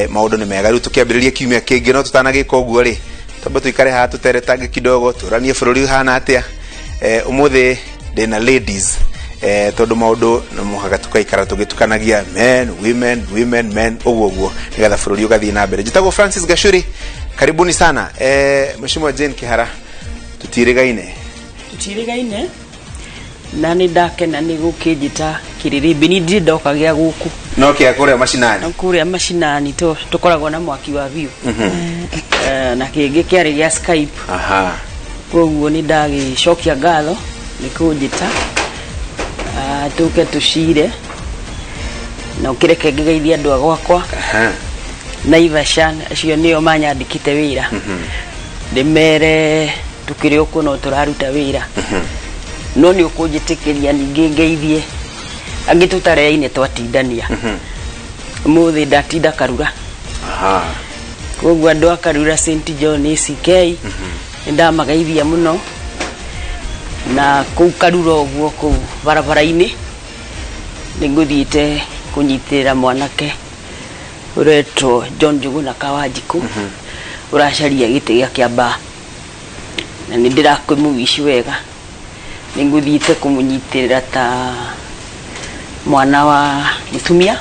maundu ni mega riu tukiambiriria kiumia kingi no tutanagika uguo ri tumbe tuikare ha tuteretange kidogo turanie bururi hana atia umuthi ndina ladies tondu maundu no muhaga tukaikara tugitukanagia men men uguo nigetha bururi ugathii na mbere. Jitagwo Francis Gashuri, karibuni sana. Mheshimiwa Jane Kĩhara, tutirigaine na ni ndakena ni gukijita kiririmbi ni ndoka gya guku no kia kuria mashinani tukoragwo na mwaki wa view na kingi kiari gya Skype. Koguo ni ndagicokia ngatho ni kunjita tuke tushire na ukireke ngigeithia andu agwakwa na Ivashan acio nio manyandikite wira ndimere tukiri okuno turaruta wira no ni ukujitikiria ningi ngeithie angitutareine twatindania muthi ndatinda Karura. Koguo andu Karura St John ACK ndamagaithia muno na ku Karura oguo ku barabara-ini ninguthiite kunyitira mwanake uretwo John Juguna Kawanjiku uracaria gite gya kiamba na ndirakwimwishi wega ninguthiite kumunyitirira ta mwana wa mutumia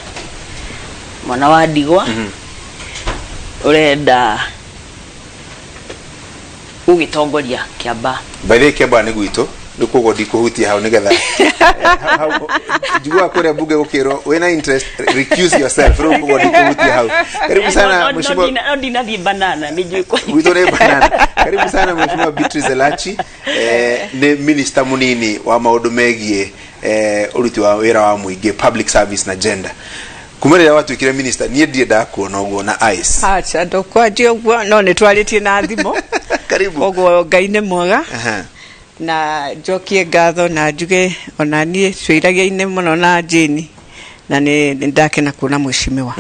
mwana wa ndigwa urenda ugitongoria kiamba baithe kiamba ni gwito nikugo ndikuhutia hau nigetha jugua kuria bunge gukiro wena interest recuse yourself rukugo ndikuhutia hau. Karibu sana mheshimiwa ndinathie banana nijiko gwito ne banana. Karibu sana mheshimiwa Beatrice Elachi, ni minister munini wa maundu megie uruti wa wira wa muingi public service na gender. Kumerera watu ikire minister nie ndienda kuona uguo na ice acha ndokwaje uguo no ne twaritie na thimo. Karibu uguo ngaine mwega na jokie ngatho na njuge ona nie twiragia-ine muno na Jane na ni ndakena kuona mheshimiwa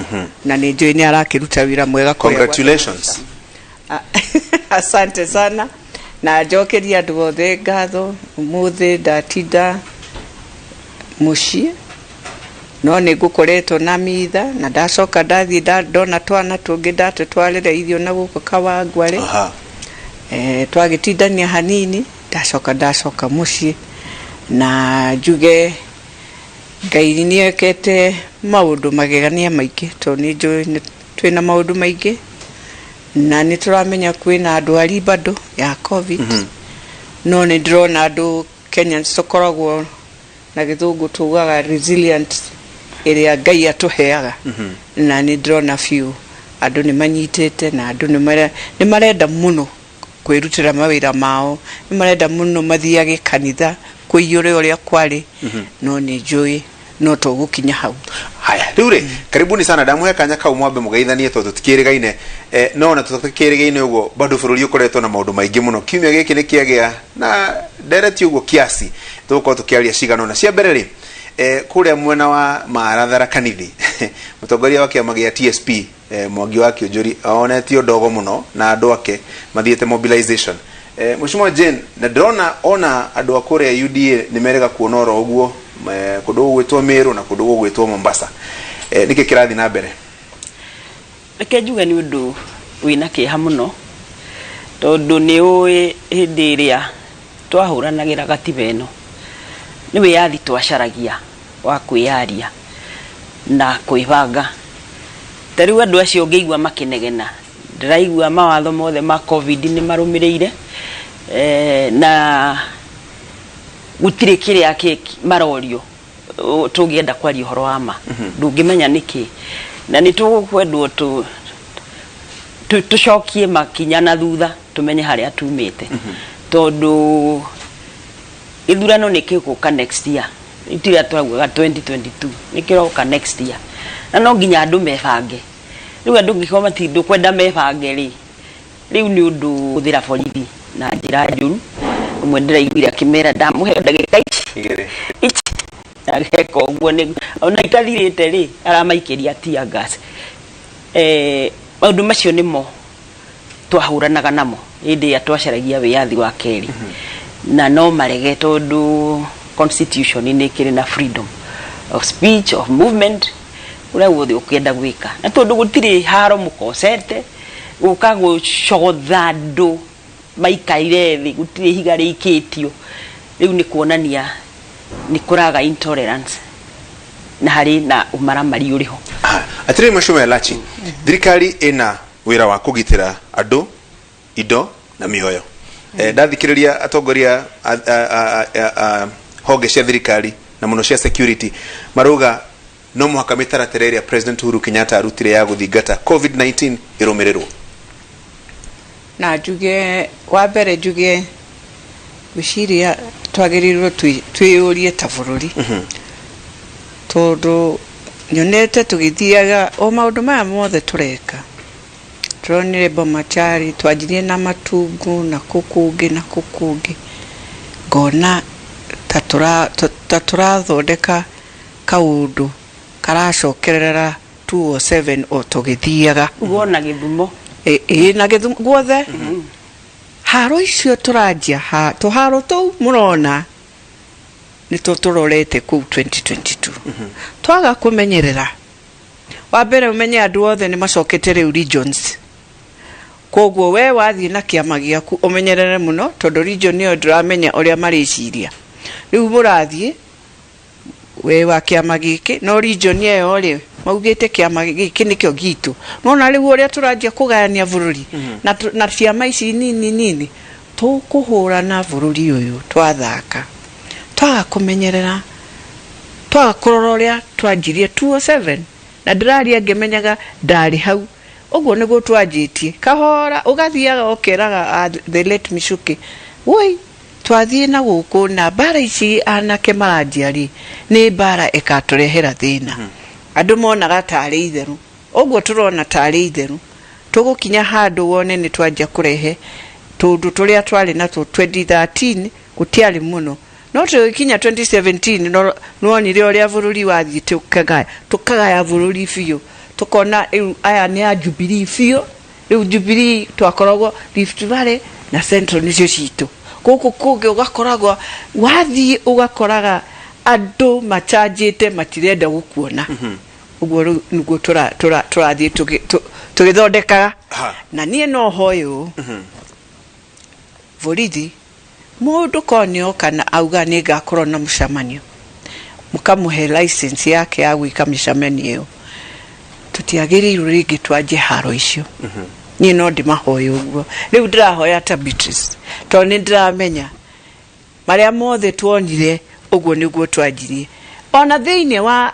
na ni njui ni arakiruta wira mwega. Congratulations. Asante sana na jokeria andu othe ngatho umuthi ndatinda mucii no ni ngukoretwo na mitha na ndacoka ndathii ndona twana tungi ndatwatwarire ithio na guko Kawangware twagitindania hanini ndacoka mucii na njuge Ngai niekete maundu magegania maingi to ni njui twina maundu maingi na ni turamenya kwina andwari bado ya covid no ni ndrona andu Kenya sokoragwo na githungu tugaga resilient iria Ngai atuheaga na ni ndrona few andu ni manyitete na andu ni marenda muno kwirutira mawira mao ni marenda muno mathiage kanitha kuiyure uria kwari no ni njui no tugukinya hau. Haya rure karibuni sana damuhe kanya kau mwambe mugeithanie to tutikirigaine no na tutikirigaine ugo bado bururi ukoretwo na maundu maingi muno kiumia giki ni kiagia na direct ugo kiasi tuko tukiaria cigano na cia mbere ri kuria mwena wa Marathara Kanithi mutongoria wa kiama gia TSP Mwangi wa Kĩonjũri onetio ndogo muno na andu ake mathiete mobilization. Mheshimiwa Jane na drona ona andu akuria UDA ni merega kuonora uguo kundu gwitwo Meru na kundu gwitwo Mombasa niki kirathi na mbere. Reke njuge ni undu wina kiha muno tondu ni ui hindi iria twahuranagira gatiba ino ni wiyathi twacaragia wa kwiyaria na kwibanga tariu andu acio ngeigua makinegena ndiraigua mawatho mothe ma covid ni marumireire na gutire kiria marorio tugienda kwari horo ama ndungimenya niki na ni tukwendwo tucokie makinya na thutha tumenye haria tumite tondu ithurano nikiguka next year itira twagwa 2022 nikiroka next year na no nginya andu mebange riu andu ngikoma tindu kwenda mebange ri riu ni undu uthira borithi na njira njuru umwe ndiraiguira kimera ndamuhe ndagika ichi ageko uguo ni ona itathirite ri aramaikiria tear gas maundu macio nimo twahuranaga namo hindi ya twacaragia wiyathi wa keri na no marege tondu constitution ni kiri na freedom of speech of movement uria wothe ukienda gwika na tondu gutiri haro mukosete guka gucogotha andu maikaire thi gutiri higa rikitio riu ni kuonania ni kuraga intolerance na hari na umaramari uriho atiri Mheshimiwa Elachi thirikari ina wira wa kugitira andu indo na mioyo ndathikiriria atongoria honge cia thirikari na muno cia security maruga no muhaka mitaratara iria President Uhuru Kenyatta arutire ya guthingata COVID-19 irumirirwo na njuge wa mbere njuge gwiciria twagirirwo twiyurie ta bururi tondu nyonete tugithiaga o maundu maya mothe tureka turonire bomachari twajirie na matungu na kukungi ngona tatura thondeka kaundu karacokerera 207 o tugithiaga uona githumo na githumo guothe haro icio turanjia tuharo tu murona ni tuturorete ku 2022 twaga kumenyerera wa mbere umenye andu othe ni macokete riu regions koguo we wathie na kiama giaku umenyerere muno tondu region yo ndiramenya uria mariciria riu murathie we wa kiama giki no region yo ri maugite kiama giki nikyo gitu nona riu uria turanjia kugayania bururi na ciama ici nini tukuhura na bururi uyu twathaka twaga kumenyerera twaga kurora uria twanjirie 207 na ndiraria ngemenyaga ndari hau uguo niguo twanjitie kahora ugathiaga okeraga the late Michuki woi twathie na guku na bara ici anake maranjiari ni bara ekaturehera thina andu monaga tari itheru uguo turona tari itheru tugukinya handu wone ni twanjia kurehe tundu turia twari na 2013 gutiari muno no tukinya 2017 no ni ria bururi wathie tukagaya bururi fiyo tukona aya ni a Jubilee fiyo riu Jubilee twakoragwo Rift Valley na Central nicio citu guku kungi ugakoragwo wathie ugakoraga andu machanjite matirenda gukuona uguo niguo turathie tugithondeka na nie no hoyo borithi mundu konio kana auga ni gakorwo na mucamanio mukamuhe license yake ya gwika mĩcemanio iyo tutiagiriirwo ringi twanje haro icio ni no ndimahoyo uguo riu ndirahoya ta Beatrice to ni ndiramenya maria mothe tuonire uguo niguo twanjirie ona thiine wa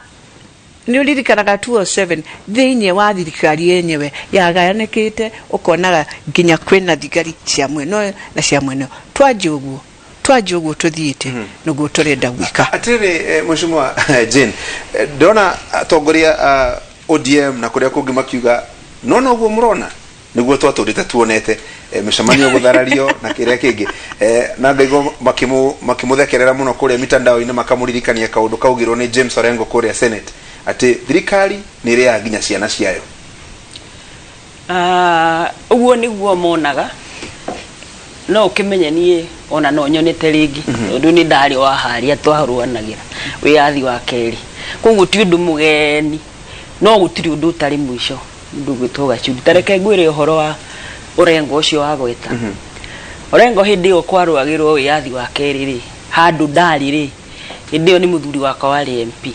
ni uririkanaga 207 thiine wa thirikari yenyewe yagayanekite ukonaga nginya kwina thigari cia mweno na cia mweno twanji uguo tuthiite niguo turenda gwika atire Mheshimiwa Jane ndona atongoria ODM na kuria kungi makiuga no uguo murona niguo twaturite tuonete mĩcemanio gutharario na kiria kingi na ngaigo makimuthekerera muno kuria mitandao-ini makamuririkania kaundu kaugirwo ni James Orengo kuria Senate ati thirikari ni ria nginya ciana ciayo uguo niguo monaga no kimenye nie ona no nyonete ringi ndu ni ndari wa haria twaruanagira wiathi wa keri koguo ti undu mugeni no gutiri undu utari mwisho ndu gwitwoga chu tareke ngwire uhoro wa Orengo ucio wa gweta Orengo hindi yo kwaruagirwo wiathi wa keri ri handu ndari ri hindi yo ni muthuri wakwa wari MP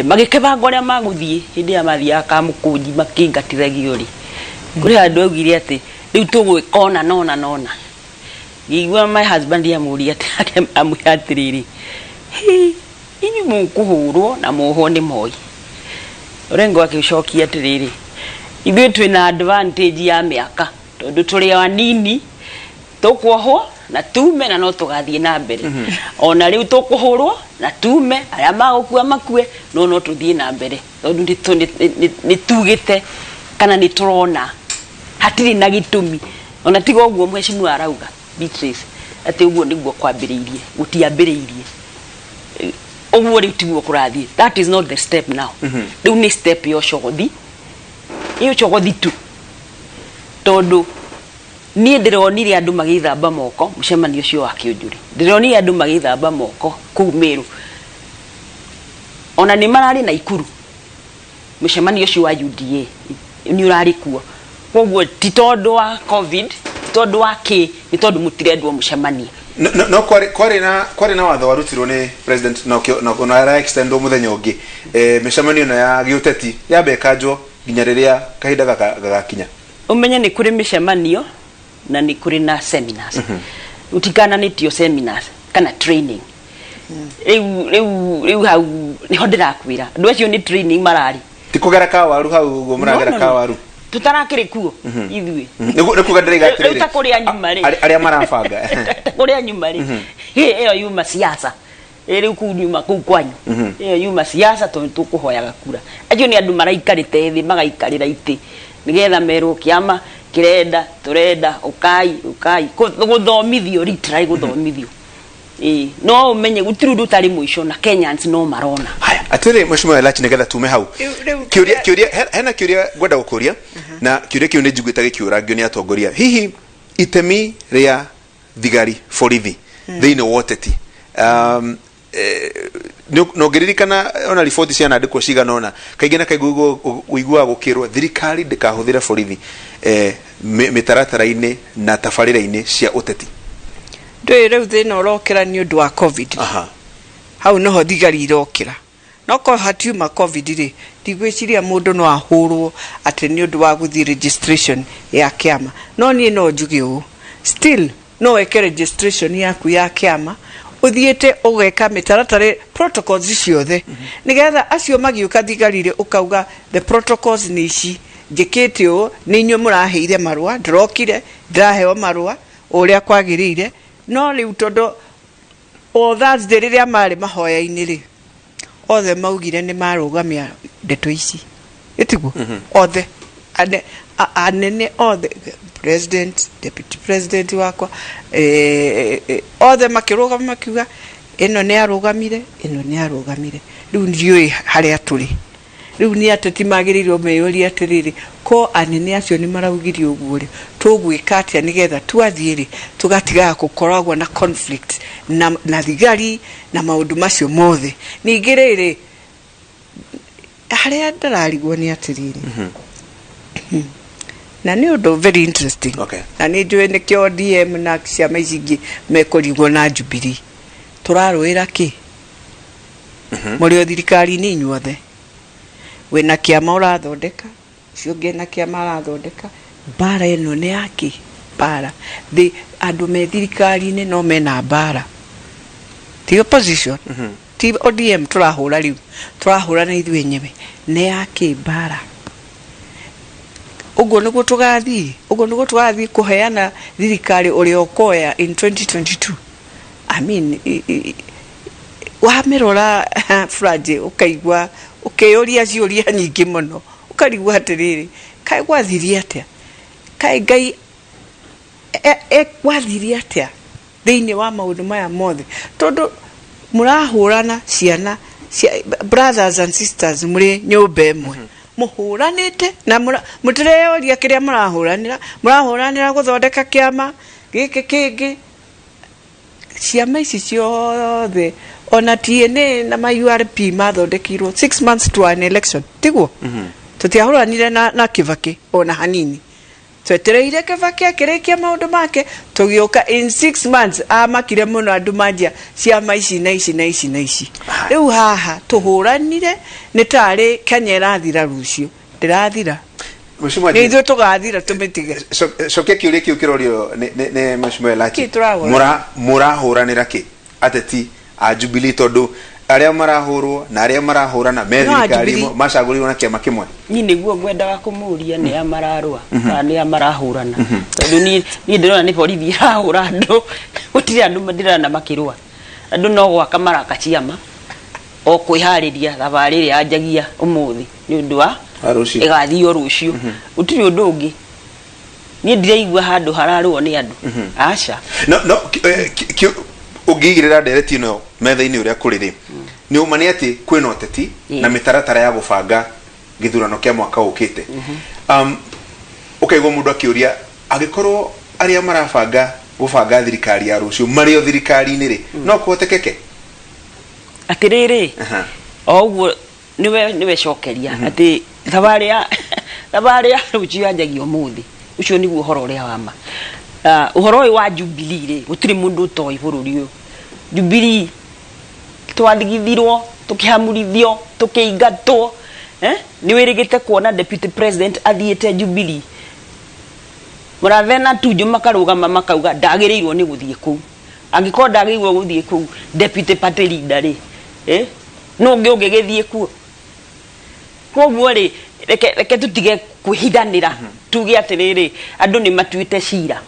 magikebanga uria maguthie hindi ya mathia akamukunji makingatithagio ri kuri andu augire ati riu tugwikona nona ngigwa my husband ya muri ati amwihatiriri inyu mukuhurwo na muho ni moi Orengo akicokia atiriri ithuĩ twina advantage ya miaka tondu turi wanini tukwohwo na tume na no tugathie na mbere ona riu tukuhurwo na tume aria magukua makue no tuthie na mbere tondu ni tugite kana ni turona hatiri na gitumi ona tiga uguo Mheshimiwa arauga Beatrice ati uguo niguo kwambiriirie gutiambiriirie uguo riu tiguo kurathie that is not the step now riu ni step yo cogothi iyo cogothi tu tondu nie ndironire andu magithamba moko mucemanio ucio wa kiunjuri ndironire andu magithamba moko ku Meru ona ni marari na Ikuru mucemanio ucio wa UDA ni urari kuo koguo ti tondu wa covid tondu wa ki ni tondu mutirendwo mucemanio no kwari na watho warutirwo ni president na ara extend muthenya ungi micemanio na ya giuteti ya bekanjwo nginya riria kahinda gagakinya umenye ni kuri micemanio na ni kuri na seminars utikana ni tio seminars kana training riu hau ni hodira kwira andu acio ni training marari tikugera ka waru hau go muragera ka waru tutarakire kuo ithui ni kugadira igatire uta kuri anyuma ri aria marabanga kuri anyuma ri iyo yuma siasa riu kunyuma ku kwanyu iyo yuma siasa tukuhoyaga kura acio ni andu maraikarite thi magaikarira iti nigetha merwo kiama kirenda turenda ukai guthomithio literally guthomithio no umenye gutirudu tari muisho na Kenyans no marona haya atire mheshimiwa Elachi nigetha tume hau kiuria hena kiuria gwenda gukuria na kiuria kiu ni njiguita gikiura ngio ni atongoria hihi itemi ria thigari borithi thiini woteti no geririkana ona report cia nandikwo cigana ona kaingĩ na kaiguo uigua gukirwo thirikari ndikahuthira borithi mitaratara-ini na tabarĩra-ini cia uteti riu thina urokira ni undu wa covid hau noho thigari irokira no ko hatiuma covid ri ndigwiciria mundu no ahurwo ati ni undu wa guthi registration ya kiama no ni no njuge u still no weke registration yaku ya kiama uthiete ugeka mitaratara protocols ciothe nigetha acio magiuka thigari ri ukauga the protocols ni ici njikite u ni nyu muraheire marua ndrokire ndiraheo marua uria kwagirire no riu tondo o Thursday riria mari mahoya-ini ri othe maugire ni marugamia ndeto ici itiguo othe anene othe president deputy president wakwa othe makirugama makiuga ino ni arugamire riu ndiui haria turi riu ni ateti magirirwo meyuria atiriri ko anene acio ni maraugirie uguo ri tugwika atia nigetha twathie ri tugatiga gukoragwo na conflict na thigari na maundu macio mothe ningiriri haria ndararigwo ni atiriri na ni undu very interesting na ni njui ni kio DM na ciama icingi mekorigwo na Jubilee turaruira ki muri thirikari ni inyuothe wena kiama urathondeka cio ngena kiama arathondeka bara ino ni yaki bara the andu me thirikari-ini no mena bara ti opposition ti ODM turahura riu turahura na ithuĩ nyewe ni yaki bara ugo niguo tugathi kuheana thirikari uria ukoya in 2022 I mean wamirora frage ukaigwa ukeyuria ciuria nyingi muno ukarigwa atiriri kai gwathiria atia kai ngai gwathiria atia thiini wa maundu maya mothe tondu murahurana ciana brothers and sisters muri nyumba imwe muhuranite na mutireyoria kiria murahuranira guthondeka kiama giki kingi ciama ici ciothe ona TNA na ma URP mathondekirwo 6 months to an election tiguo tutiahuranire na Kibaki ona hanini twetereire Kibaki akirikia maundu make tugioka in 6 months amakire muno andu manjia ciama ici na ici riu haha tuhuranire ni tari Kenya irathira rucio ndirathira ni ithuĩ tugathira tumitige cokia kiuria kiu kirorio ni mheshimiwa Elachi murahuranira ki ateti a Jubilee tondu aria marahurwo na aria marahurana me thirikari macagurirwo na kiama kimwe ni niguo ngwendaga kumuria ni amararwa kana ni amarahurana tondu ni ndirona ni borithi irahura andu gutire andu madirana makirwa andu no gwaka maraka ciama o kwihariria thabari ria anjagia umuthi ni undu wa igathio rucio utiri undu ungi ni ndiraigua handu hararwo ni andu acha no ungigirira ndereti ino metha-ini uria kuriri ni umani ati kwina uteti na mitaratara ya gubanga githurano kia mwaka ukite ukaigwa mundu akiuria agikorwo aria marabanga gubanga thirikari ya rucio mario thirikari-ini ri no kuhotekeke atiriri oguo niwe cokeria ati thabaria ruci yanjagio muthi ucio niguo horo uria wama uhoro wa Jubilee ri gutiri mundu toi bururi uyu Jubilee twathigithirwo tukihamurithio tukiingatwo ni wirigite kuona deputy president athiete Jubilee murathena tuju makarugama makauga ndagirirwo ni guthie ku angiko ndagirirwo guthie ku deputy party leader ri no ngigithie ku koguo ri reke tutige kuhidanira tuge atiriri andu ni matuite cira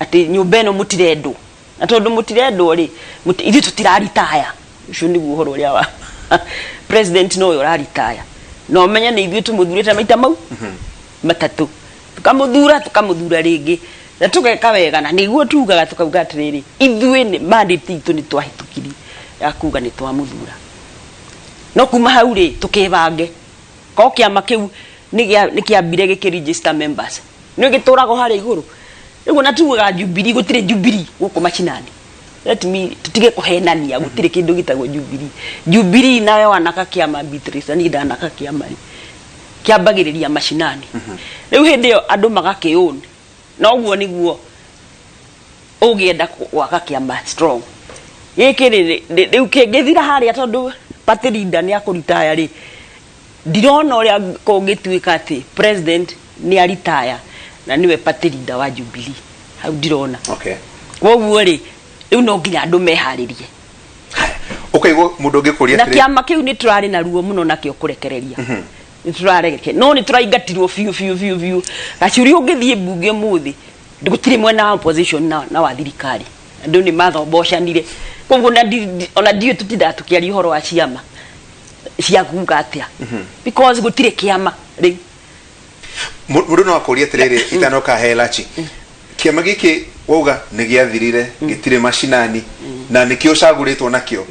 ati nyumba eno mutirendo na tondu mutirendo ri ithu tutiraritaya ucio niguo horo ria wa president no yo raritaya no menya ni ithu tumuthurite maita mau matatu tukamuthura ringi na tugeka wega na niguo tugaga tukauga atiriri ithuĩ ni mandate itu ni twahitukirie ya kuga ni twamuthura no kuma hau ri tukibange ko kiama kiu ni kiambire gikiregister members ni giturago hari iguru rĩu na tugaga Jubilee gutire Jubilee guku machinani let me tutige kuhenania gutire kindu gitagwo Jubilee nawe wanaka kiama Beatrice ni ndanaka kiama kiambagiriria machinani rĩu hindi yo andu magakiona no guo niguo ugienda waka kiama strong giki rĩu kingithira haria tondu party leader ni akuritaya ri ndirona uria kungituika ati president ni aritaya na niwe party leader wa Jubilee hau ndirona okay woguo ri riu no nginya andu meharirie okay go mundu ngikuria na kiama kiu ni turari na ruo muno nakio kurekereria ni turareke no ni turaingatirwo fiu gacuri ungithie bunge muthi ndugutire mwena wa opposition na wa thirikari andu ni mathombocanire koguo na ona dio tutida tukiaria horo wa ciama cia kuga atia because gutire kiama riu mundu no akuria tiriri itanoka he Elachi kiama giki wauga ni giathirire gitire machinani na nikio caguritwo nakio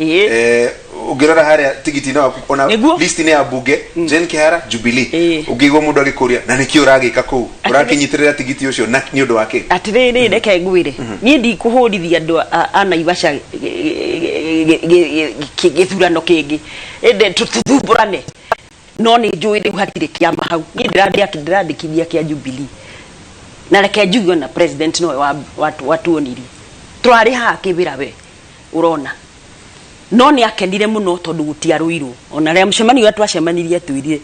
ungirora haria tigiti na ona list ni ya bunge Jen Kĩhara Jubilee ungigwo mundu agikuria na nikio uragika ku urakinyitirira tigiti ucio na ni undu wake atiriri reke ngwire ni ndi kuhurithia andu anaivasha githurano kingi ende tuthuburane no ni njui riu hatire kiama hau ni ndirandikithia kia Jubilee na reke njugio na president no watu oniri twari ha kibira we urona no ni akenire muno tondu gutiaruirwo ona ria mcemani watu acemanirie tuirire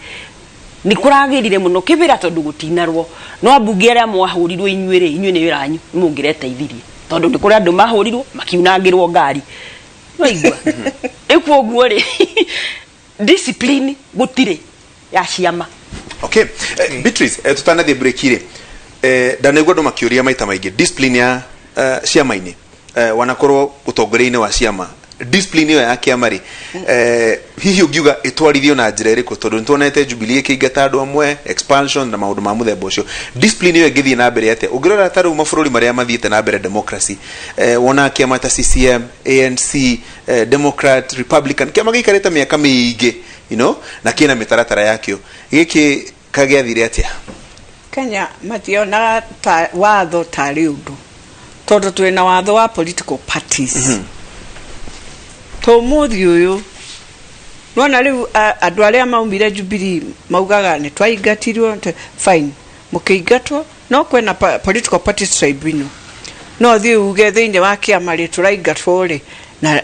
ni kuragirire muno kibira tondu gutinarwo no ambunge aria mwahurirwo inyuire inyue ni wiranyu mungirete ithirie tondu ni kuri andu mahurirwo makiunangirwo ngari no igwa ekuoguo ri discipline gutire ya ciama okay Beatrice tutanathie breakire ndanegwa ndo makiuria maita maingi discipline ya ciama-ini wanakorwo utongoria-ini wa ciama discipline ya kiama ri hihi ungiuga itwarithio na njira iriku tondu ntuonete Jubilee kingata andu amwe expansion na maundu ma muthemba ucio discipline yo ngithie na mbere ate ungirora taru mabũrũri maria mathiete na mbere democracy wona kiama ta CCM ANC Democrat Republican kiama gikareta miaka miingi na kina mitaratara yakio giki kagiathire atia Kenya mationa watho tari undu tondu twina watho wa political parties to muthi uyu nona riu andu aria maumire Jubilee maugaga ni twaingatirwo fine mukiingatwo no kwena political parties tribunal no thi uge thiine wa kiama ri turaingatwo ri na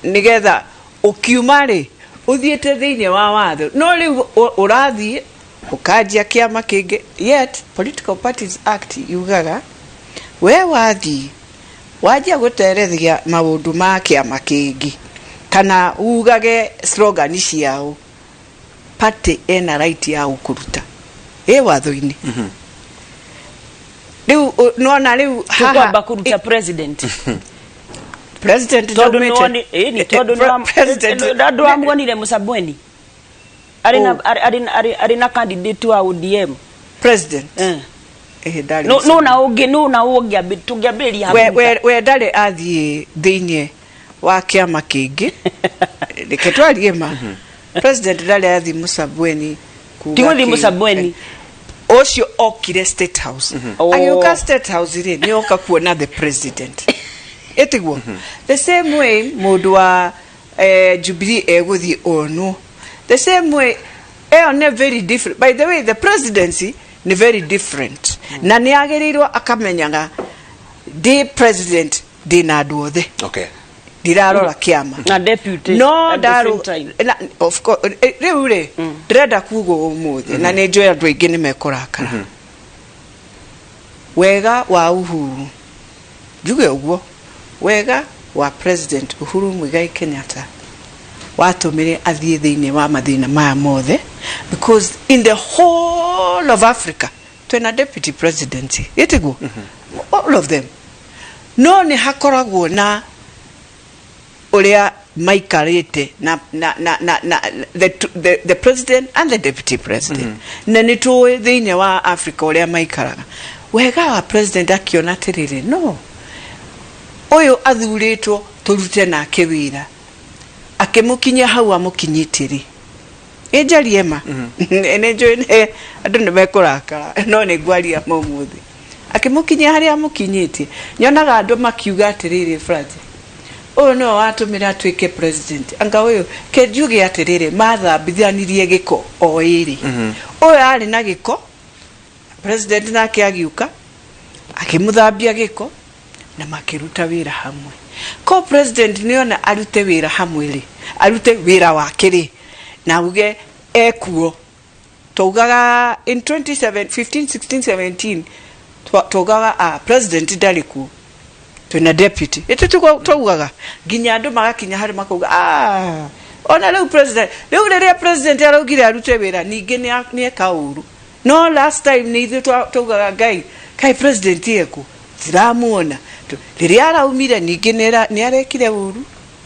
nigetha ukiuma ri uthiete thiine wa watho no riu urathie ukajia kiama kingi yet Political Parties Act yugaga we wathi wajia guterethia maundu ma kiama kingi kana ugage slogan ciao party ena right ya ukuruta watho-ini riu nona riu haha kuruta president president ni todo ndo amgonire Musabweni arina candidate wa ODM president no na ungi abitungiabiria we ndari athie thiine wa kiama kingi reke twarie ma president ndari athie Musabweni kuga Musabweni ocio okire state house agioka state house ri ni oka kuona the president etigwo the same way mundu wa Jubilee eguthie onu the same way ne very different. By the way, the presidency ni very different. Na ni agerirwo akamenyaga the president dina duothe. Okay. Dirarora kiama. Na deputy. No, of course. Reure. Direda kugo umuthi. Na ni joya andu aingi ni mekorakara. Wega wa Uhuru. Juge uguo. Wega wa President Uhuru Muigai Kenyatta. Watumire athie thiini wa mathina maya mothe, because in the whole of Africa twina deputy president itigo all of them no ni hakoragwo na uria maikarite na the president and the deputy president na ni tuwe thiini wa Africa uria maikaraga. Wega wa president akiona tirire no uyu athuritwo turute nake wira akimukinya hau amukinyitiri ejariema enejoine andu ni mekurakara no ni gwaria momuthi akimukinya hari amukinyiti nyonaga andu makiuga atiriri frati uyu no watumira atwike president anga uyu kejuge atiriri mathambithanirie giko oiri uyu ari na giko president nake agiuka akimuthambia giko na makiruta wira hamwe. Ko president niona arute wira hamwe ri arute wira wake ri na uge ekuo togaga in 15 16 17 togaga president daliku twina deputy etutuko togaga ginya andu magakinya hari makuga ona leo president leo ria president arugire arute wira ningi ni ekauru no last time ni ithu togaga gai kai president yeku tiramuona riria araumire ningi ni arekire uru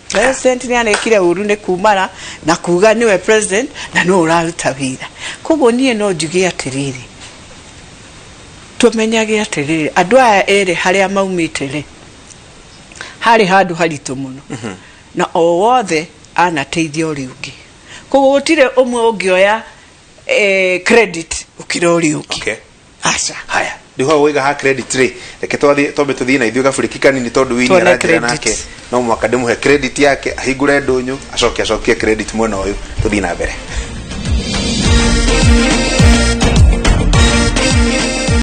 president ni arekire uru ne kumara na kuga niwe president na no uraruta wira koguo nie no njuge atiriri tumenyage atiriri andu aya ere haria maumite ri hari handu haritu muno na o wothe anateithia uri ungi koguo gutire umwe ungioya credit ukira uri ungi. Okay. Asa haya ndiho wiga ha credit ri reke tobe tuthina ithuĩ gaburikikani ni tondu wini aranjira nake no mwaka ndimuhe credit yake ahingure ndunyu acokie credit mwena uyu tuthina mbere.